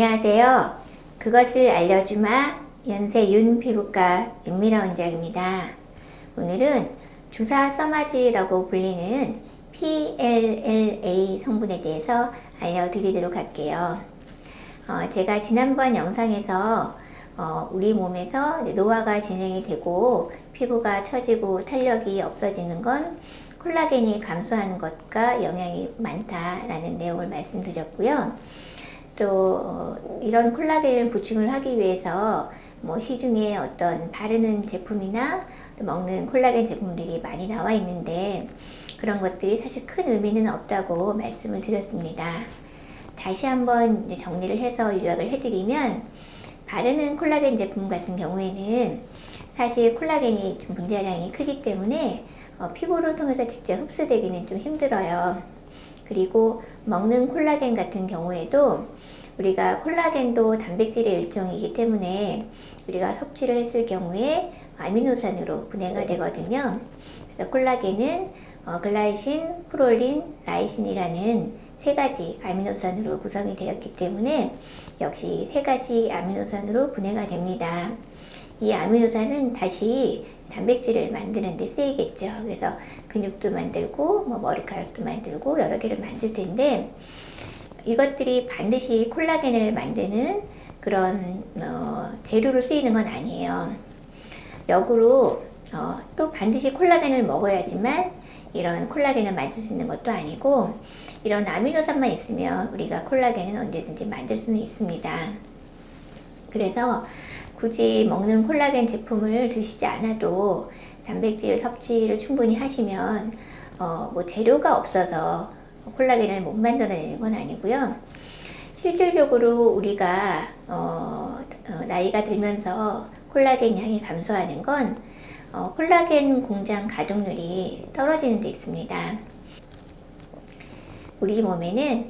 안녕하세요. 그것을 알려주마 연세 윤 피부과 윤미라 원장입니다. 오늘은 주사 써마지라고 불리는 PLLA 성분에 대해서 알려드리도록 할게요. 제가 지난번 영상에서 우리 몸에서 노화가 진행이 되고 피부가 처지고 탄력이 없어지는 건 콜라겐이 감소하는 것과 영향이 많다라는 내용을 말씀드렸고요. 또 이런 콜라겐을 보충을 하기 위해서 시중에 어떤 바르는 제품이나 또 먹는 콜라겐 제품들이 많이 나와 있는데 그런 것들이 사실 큰 의미는 없다고 말씀을 드렸습니다. 다시 한번 정리를 해서 요약을 해드리면, 바르는 콜라겐 제품 같은 경우에는 사실 콜라겐이 좀 분자량이 크기 때문에 피부를 통해서 직접 흡수되기는 좀 힘들어요. 그리고 먹는 콜라겐 같은 경우에도 우리가 콜라겐도 단백질의 일종이기 때문에 우리가 섭취를 했을 경우에 아미노산으로 분해가 되거든요. 그래서 콜라겐은 글라이신, 프롤린, 라이신이라는 세 가지 아미노산으로 구성이 되었기 때문에 역시 세 가지 아미노산으로 분해가 됩니다. 이 아미노산은 다시 단백질을 만드는 데 쓰이겠죠. 그래서 근육도 만들고 머리카락도 만들고 여러 개를 만들 텐데, 이것들이 반드시 콜라겐을 만드는 그런 재료로 쓰이는 건 아니에요. 역으로 또 반드시 콜라겐을 먹어야지만 이런 콜라겐을 만들 수 있는 것도 아니고, 이런 아미노산만 있으면 우리가 콜라겐은 언제든지 만들 수는 있습니다. 그래서 굳이 먹는 콜라겐 제품을 드시지 않아도 단백질 섭취를 충분히 하시면 재료가 없어서 콜라겐을 못 만들어내는 건 아니고요. 실질적으로 우리가 나이가 들면서 콜라겐 양이 감소하는 건 콜라겐 공장 가동률이 떨어지는 데 있습니다. 우리 몸에는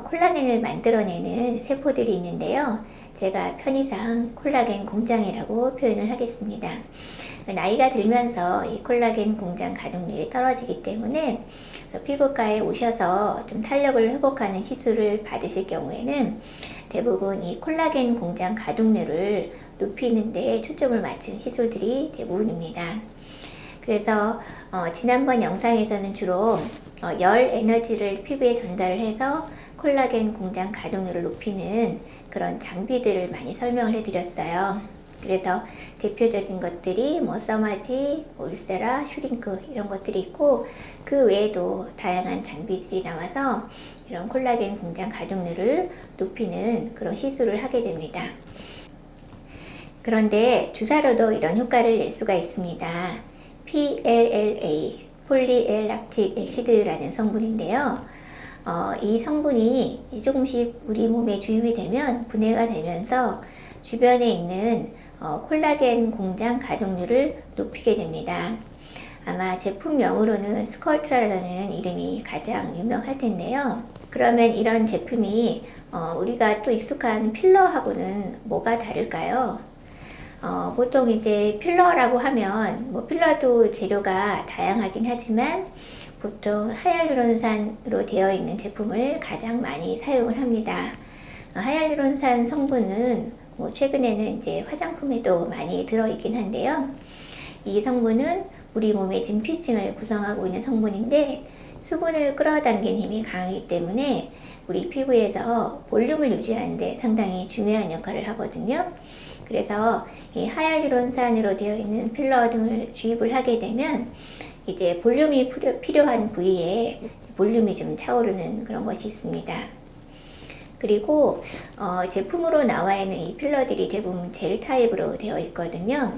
콜라겐을 만들어내는 세포들이 있는데요. 제가 편의상 콜라겐 공장이라고 표현을 하겠습니다. 나이가 들면서 이 콜라겐 공장 가동률이 떨어지기 때문에 피부과에 오셔서 좀 탄력을 회복하는 시술을 받으실 경우에는 대부분 이 콜라겐 공장 가동률을 높이는 데 초점을 맞춘 시술들이 대부분입니다. 그래서 지난번 영상에서는 주로 열 에너지를 피부에 전달을 해서 콜라겐 공장 가동률을 높이는 그런 장비들을 많이 설명을 해드렸어요. 그래서 대표적인 것들이 써마지, 울세라, 슈링크 이런 것들이 있고, 그 외에도 다양한 장비들이 나와서 이런 콜라겐 공장 가동률을 높이는 그런 시술을 하게 됩니다. 그런데 주사로도 이런 효과를 낼 수가 있습니다. PLLA, 폴리엘락틱 액시드라는 성분인데요. 이 성분이 조금씩 우리 몸에 주입이 되면 분해가 되면서 주변에 있는 콜라겐 공장 가동률을 높이게 됩니다. 아마 제품명으로는 스컬트라라는 이름이 가장 유명할 텐데요. 그러면 이런 제품이 우리가 또 익숙한 필러하고는 뭐가 다를까요? 보통 이제 필러라고 하면 필러도 재료가 다양하긴 하지만 보통 하얄루론산으로 되어 있는 제품을 가장 많이 사용을 합니다. 하얄루론산 성분은 최근에는 이제 화장품에도 많이 들어있긴 한데요. 이 성분은 우리 몸의 진피층을 구성하고 있는 성분인데 수분을 끌어당기는 힘이 강하기 때문에 우리 피부에서 볼륨을 유지하는 데 상당히 중요한 역할을 하거든요. 그래서 이 하얄루론산으로 되어 있는 필러 등을 주입을 하게 되면 이제 볼륨이 필요한 부위에 볼륨이 좀 차오르는 그런 것이 있습니다. 그리고 제품으로 나와 있는 이 필러들이 대부분 젤 타입으로 되어 있거든요.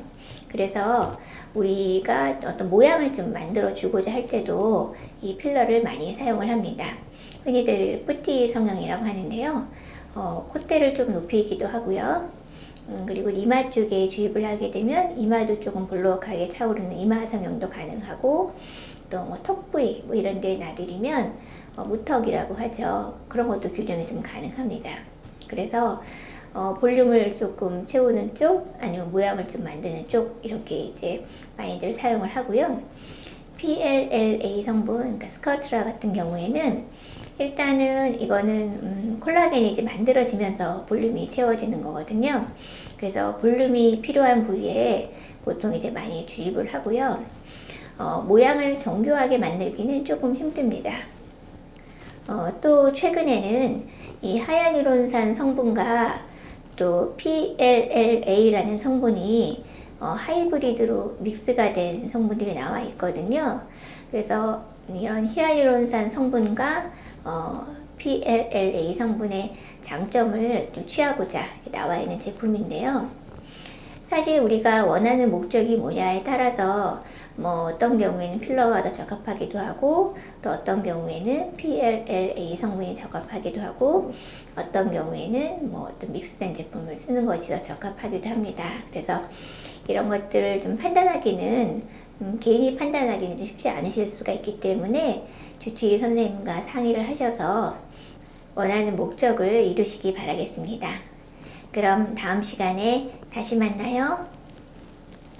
그래서 우리가 어떤 모양을 좀 만들어 주고자 할 때도 이 필러를 많이 사용을 합니다. 흔히들 뿌띠 성형이라고 하는데요. 콧대를 좀 높이기도 하고요. 그리고 이마 쪽에 주입을 하게 되면 이마도 조금 볼록하게 차오르는 이마 성형도 가능하고, 또 턱 부위 이런 데 놔드리면 무턱이라고 하죠. 그런 것도 교정이 좀 가능합니다. 그래서 볼륨을 조금 채우는 쪽, 아니면 모양을 좀 만드는 쪽, 이렇게 이제 많이들 사용을 하고요. PLLA 성분, 그러니까 스컬트라 같은 경우에는 일단은 이거는 콜라겐이 이제 만들어지면서 볼륨이 채워지는 거거든요. 그래서 볼륨이 필요한 부위에 보통 이제 많이 주입을 하고요. 모양을 정교하게 만들기는 조금 힘듭니다. 또 최근에는 이 하얄루론산 성분과 또 PLLA라는 성분이 하이브리드로 믹스가 된 성분들이 나와 있거든요. 그래서 이런 히알루론산 성분과 PLLA 성분의 장점을 또 취하고자 나와 있는 제품인데요. 사실 우리가 원하는 목적이 뭐냐에 따라서 뭐 어떤 경우에는 필러가 더 적합하기도 하고 또 어떤 경우에는 PLLA 성분이 적합하기도 하고 어떤 경우에는 뭐 어떤 믹스된 제품을 쓰는 것이 더 적합하기도 합니다. 그래서 이런 것들을 좀 판단하기는 개인이 판단하기는 좀 쉽지 않으실 수가 있기 때문에 주치의 선생님과 상의를 하셔서 원하는 목적을 이루시기 바라겠습니다. 그럼 다음 시간에 다시 만나요.